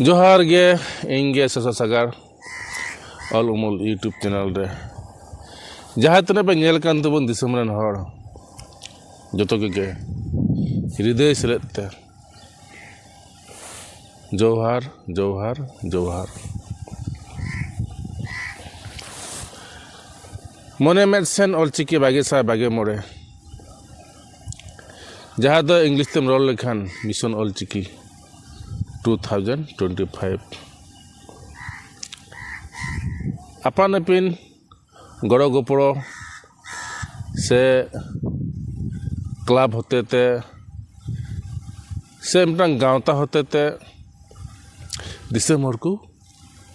जोहार गे इंगे ससा सगार all उमल YouTube channel रे जहाँ तने पे नेल कान तबन दिसम रन हर जतो के हृदय सेलेते जोहार जोहार जोहार मने मेडसेन ऑलचिकी बागे सा बागे मोड़े जहाँ दो इंग्लिश तेम रोल लेखान मिशन ऑलचिकी 2025 अपन अपिन गड़ो गपड़ो से क्लब होते ते से मिटन गावता होते ते दिसम हर को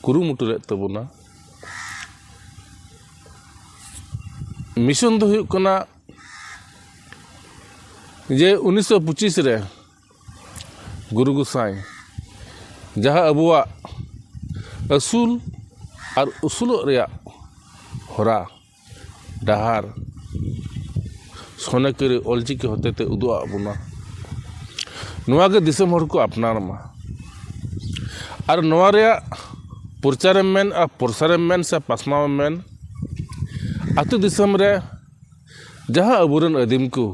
कुरुमुटु ले तबुना मिशन दो हुयुग कना जे 1925 रे गुरु गोसाई जहाँ अबुआ असूल और उसूल हरा डहार सोनेकरी ऑलचिकी होते ते उदुआ अबुना नुआ के दिसम हर को अपनार मा और नुआ रे प्रचार मेन और प्रसार मेन से पासमा मेन आतु दिसम रे जहाँ अबुरन आदिम को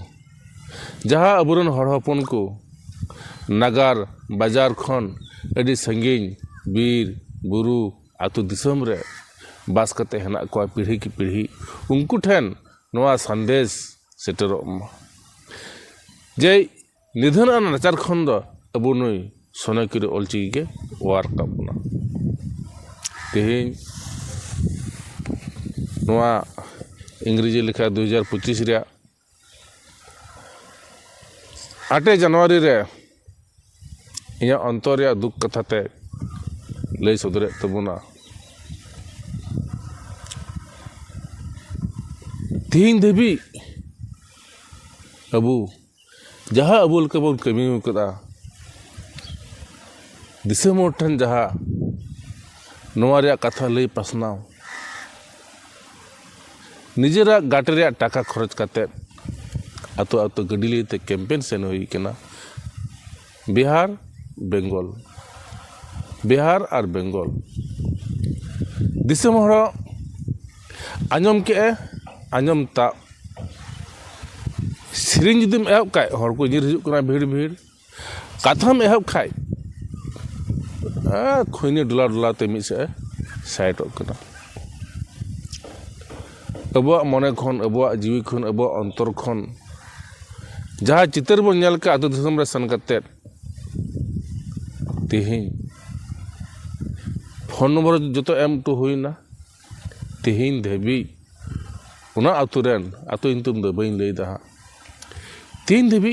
जहाँ अबुरन हर हपन को नगर बाजार खन अडी संगीन बीर बुरु आतु दिसम रे बास कते हेना को पीढ़ी की पीढ़ी उनको ठेन नवा संदेश सेटरो जे निधन नाचार खन दो अबु नुई सोनेकरी ऑलचिकी के वार काबना तेहेन नवा इंग्रेजी लिखा 2025 रे 8 जनवरी रे इया अंतर रे दुख कथा ते लय सदरे तबुना तीन देवी अबू जहाँ अबुल कबुल कमी कदा दिसम ठन जहाँ नवा रे कथा लय पासनाव निजेरा गाटे रे टाका खर्च काते आतो आतो गड्डी लेते कैंपेन सेन हुई केना बिहार और बेंगल दिसम हरो आंजम के आंजम ता सिरिंज जुदीम एहब खाय हर को जिर हिजुग कना भीड़ भीड़ काथाम एहब खाय खुनी डोला डोला ते मिस साइड कना अबुआ मने खन अबुआ जीवी खन अबुआ अंतर खन जहाँ चितर बन नेल के आतु दिसम रे सन कते तेहें फोन नंबर जो एम तो हुईना तेहें देवी उना आतुरेन आतु इंतुम दो बइन लई दा तीन देवी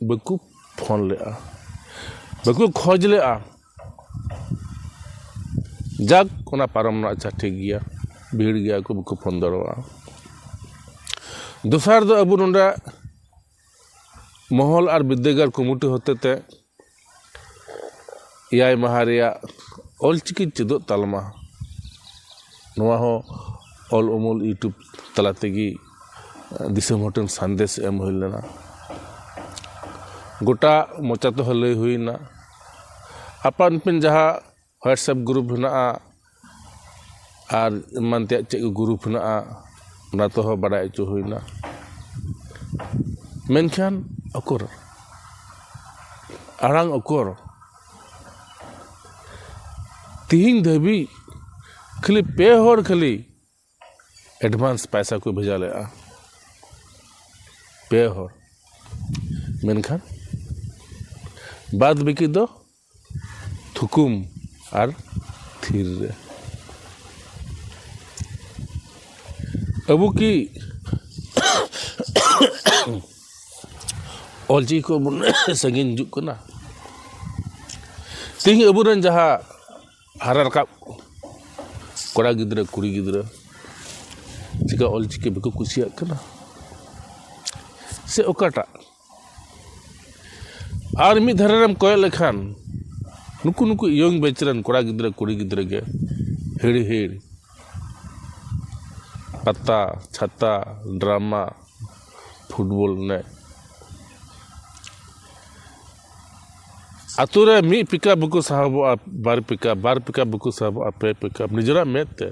बकु फोन लेआ बकु खोज लेआ जग उना पारम ना अच्छा ठीक गया भीड़ गया को बकु फोन दरवा दोसार दो अबु नंडा महल और विद्यागर कमिटी होते ते एआई माह रेया ऑलचिकी चेदो तालमा नवा हो ऑल उमल यूट्यूब तलातेगी दिसम हटन संदेश एम हुई लेना गोटा मोचा तो लय हुईना अपन पिन जहाँ व्हाट्सएप ग्रुप हेना और मान ते चे ग्रुप हेना तो बड़ा चो हुईना मेनखान अकोर आरांग अकोर तीन देवी खाली पे हर खाली एडवांस पैसा को भेजा ले पे हर मेनखान बाद बिकी दो थुकुम और थिर रे अबू की ऑलची को संगीन जुक कना तीन अबुरन जहाँ हारा रकाब कोड़ा गिद्रा कुड़ी गिद्रा चिका ऑलचिकी बको कुसिया कना से ओकाटा और मी धरम कोय लेखान नुकु नुकु यंग बेचरन कोड़ा गिद्रा कुड़ी गिद्रा के हेड़ी हेड़ पत्ता छत्ता ड्रामा फुटबॉल ने आतु रे मी पिकअप बुकु साहबोआ बार पिकअप बुकु साहबोआ पे पिकअप निजरा मेते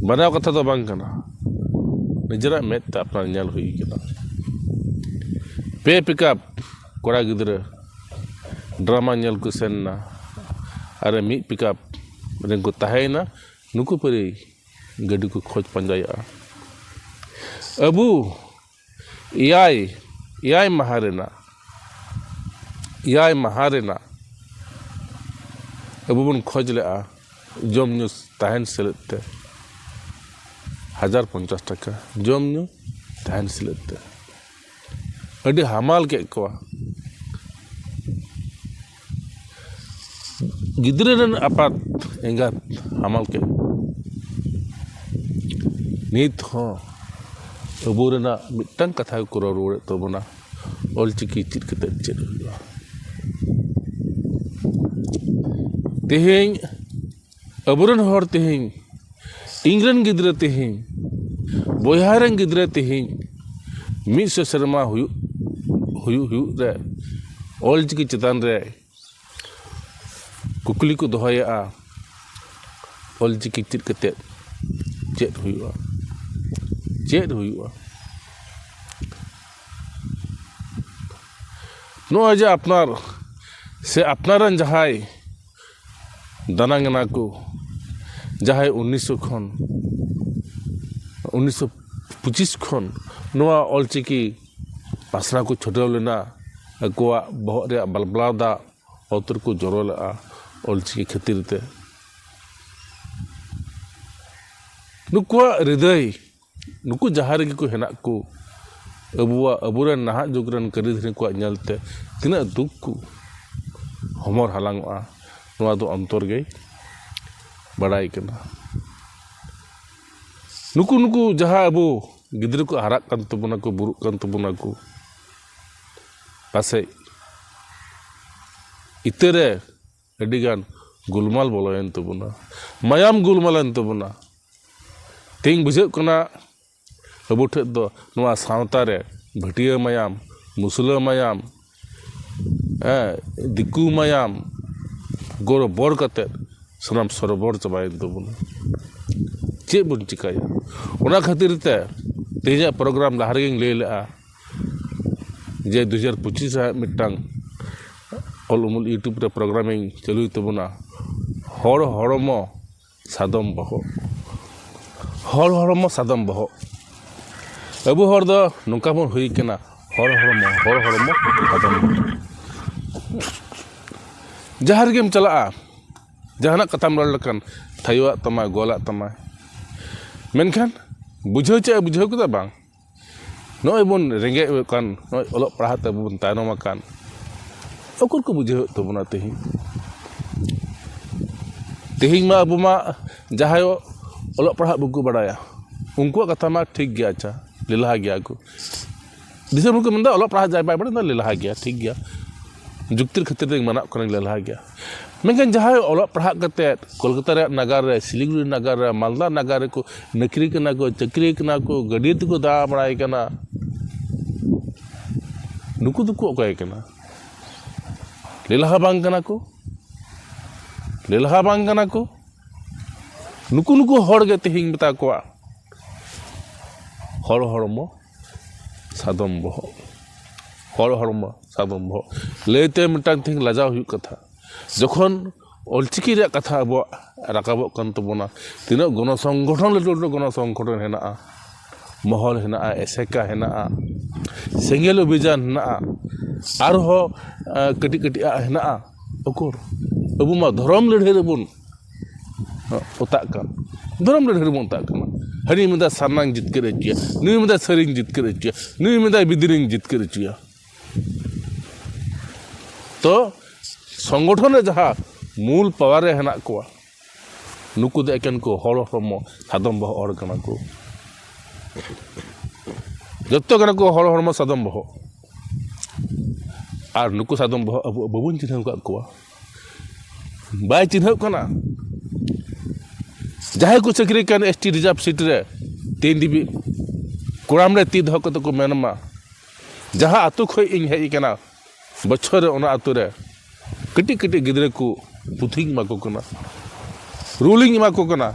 बनाव कथा तो बांग कना निजरा मेते अपना ᱧᱮᱞ हुई कना पे पिकअप कोड़ा गिदरे ड्रामा ᱧᱮल को सेनना अरे मी पिकअप रेंको ताहेना नुकु परी गड्डी को खोज पंजाया अबू याय महारेना अबू बन खोज ले जम न्यू ताहन सेलेते 1050 टाका जम न्यू ताहन सेलेते अडी हमाल के को गिदरे रन आपात एंगा हमाल के नित हो अबू रेना मिटन कथा को रोड़े तबना ऑलचिकी चित कते चेद हुआ तेहें अबुरन हर तेहें इंग्रन गिदरे तेहें बोहारन गिदरे तेहें मिस शर्मा हुयु रे ऑलचिकी चितान रे कुकली को दोहया ऑलचिकी चित कते चेद हुआ नो आजा अपनार से अपनारन जहाय दानांगना को जहाय 1900 खन 1925 खन नोआ ऑलचिकी पासना को छोड़ाव लेना अकोआ बहुत रे बलबलादा औतर को जोरो लआ ऑलचिकी खातिर ते नुकुआ हृदय नुकु जहार को हेना को अबुरन नाहा जुगरन करीधरी को ñalते तिना दुख को हमर हालांगआ नोआ दो अंतर गई बड़ाई कना नुकु जहा अबो गिद्र को हाराक कान तबुना को बुरुक कान तबुना को पासे इतरे अडिगान गुलमाल बोलोयन तबुना मायाम गुलमालन तबुना तें बुझे कना अबो ठे दो नोआ सावता रे भटिया मायाम मुसला मायाम दिकू मायाम गोरो बोर कते सनाम सरबोर चबायन तबुना चे बुन चिकाया ओना खातिर ते तेजा प्रोग्राम लहारगिंग ले लेआ जे 2025 मिटांग ऑल उमुल यूट्यूब रे प्रोग्रामिंग चलुई तबुना हड़मो सादम बहो अबू हर दो नौका बन हुई कना हड़मो सादम जहार गेम चला जहाना कथाम रड़ लकन थायुआ तमा गोला तमा मेनखान बुझाव चे बुझाव कदा बांग नय बन रेंगे कान नय ओलो पढ़ा ते बन तायनम कान ओकुर को बुझाव तबना तेहिं मा अबु मा जहायो ओलो पढ़ा बुकु बड़ाया उनको कथा मा ठीक गया अच्छा लेला गया को दिसम को मंदा ओलो पढ़ा जाय बाय बड़ा लेला गया ठीक गया जुक्तिर खातिर मना करन लेला गया मेंगन जहाय ओलो पढ़ा कते कोलकाता रे नगर रे सिलीगुड़ी नगर रे मालदा नगर रे को नकरी कना को चक्री कना को गडित को दा बड़ाई कना नुकु दुकु ओकाय कना लेला बांग कना को नुकु हड़ गे तेहिं बता को हड़मो सादम बहो लेते मिटान थिंग लाजाव हुई कथा जखन ऑलचिकी रे कथा अब राकाबो कान तबना तिना गण संगठन लटो गण संगठन हेना महल हेना एसेका हेना सेंगेल अभियान हेना आर हो कटी हेना ओकर अबु मा धर्म लड़े रेबुन ओताक कान धर्म लड़े रेबुन ओताक काना हरि मिदा सारनांग जितकर चिया नुई मिदा सरिंग जितकर चिया नुई मिदा बिदिरिंग जितकर चिया तो संगठन जहाँ मूल पावर हेना को नुकु दे एकेन को हड़मो सादम बहो और कना को जत्तो कना को हड़मो सादम बहो और नुकु सादम बहो अब बबुन चिन्ह को बाय चिन्ह कना जहां को चक्री कान एसटी रिजर्व सीट रे 3 डिबी कोराम रे ती दह को मेनमा जहां आतु खय इन हेई कना बछर ओना आतु रे कटी कटी गिद्रे को पुथिंग मा को कना रूलिंग मा को कना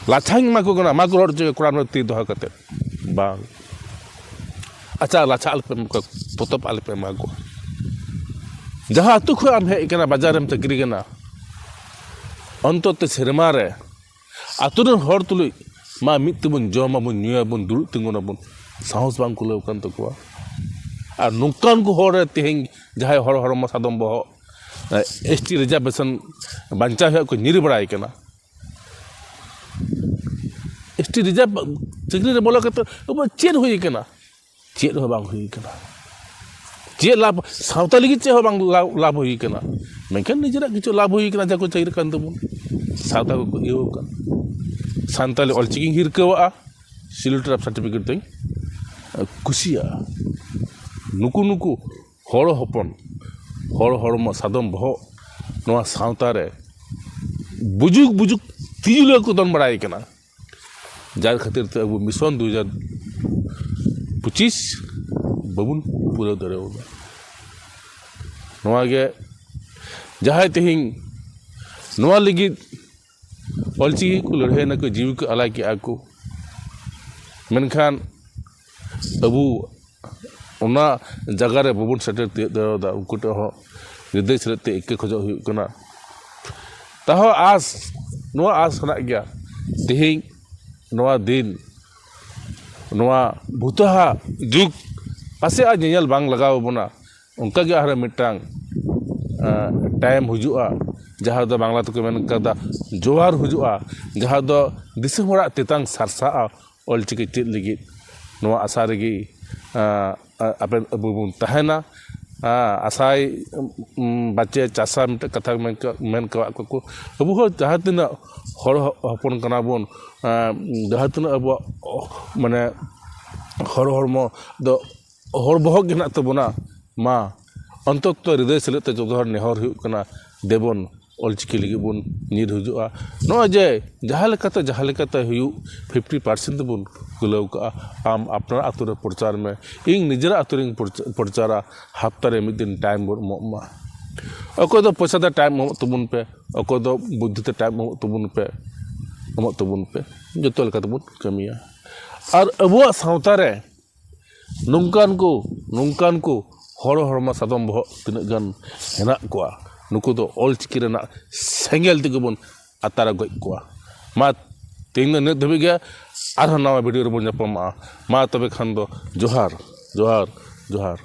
लाछांग मा को कना मा को रोड जो कुरान में ती दोहा कते बांग अच्छा लाछा अल्पे पोतप अल्पे मा को जहाँ अतु खो आम हे कना बाजार में तकरी कना अंतत सेरमा रे अतुरन हर तुलुई मा मित तबन जमा बन न्यूया बन दुरु तिंगुना बन साहस बांग कुलाव कान तकवा और नुकान को हर तेहें जहाँ हर हर मा सादम बह एसटी रिजर्वेशन बांचा है को निर बड़ाई कना एसटी रिजर्व चक्री रे बोला कत चेर हुई कना चेर हो बांग हुई कना चे लाभ सावता लगी चे हो बांग लाभ हुई कना मेकन निजरा किछु लाभ हुई कना जाको चैर कान तबन सावता को इयो कान सानताली ऑलचिकी हिरकवा सिलटर सर्टिफिकेट तई कुसिया नुकु नुकु हर हपन हर हरम सादम बह नवा सावता रे बुजुक बुजुक तिजुले को दन बड़ाई कना जार खातिर ते अब मिशन 2025 बबुन पूरा दरे होगा नवा गे जहां तेहिं नवा लगी ऑलचिकी को लड़े न को जीव को अला की आको मनखान अबू उना जगह रे बबुन सेटर ते दा उकुटे हो हृदय सेते एक खजो हुई कना ताहो आस नवा आस खना गया तेहिं नवा दिन नवा भूतहा जुग पासे आ नेल बांग लगाव बना उनका के हर मिटांग टाइम हुजुआ जहाँ दो बांग्ला तक मेन कदा जोहार हुजुआ जहाँ दो दिसम होड़ा तेतांग सरसा ऑलचिकी चेद लगी नवा आशा रगी अपन अबुबुन तहना आशाई बच्चे चासा मिट कथा मेन कवा को अबु हो जहाँ तना हर हपन कना बन जहाँ तना अब माने हर हरम दो हर बहक गेना तबना मा अंतत हृदय सेलेते जो हर नेहर हुई कना देबन ऑलचिकी लगी बन निर हुजुआ नो जे जहाँ लेकाते हुई 50% बन कुलाव का आम अपना आतुरे प्रचार में इन निजरा आतुरे प्रचारा हफ्तारे मिद दिन टाइम बन मोमा अको दो पैसा दा टाइम मोम तबुन पे अको दो बुद्धि ते टाइम मोम तबुन पे जतो लेका तबुन कमिया और अबुआ सावता रे नुंकान को हर हरमा सादम बह तिना गान हेना कोआ नुको दो ऑलचिकी रेना सेंगेल तेगे बन अतारा गज कोआ मा तेन ने धबे गया आर नवा वीडियो रे बन जापमा मा तबे खान दो जोहार जोहार जोहार।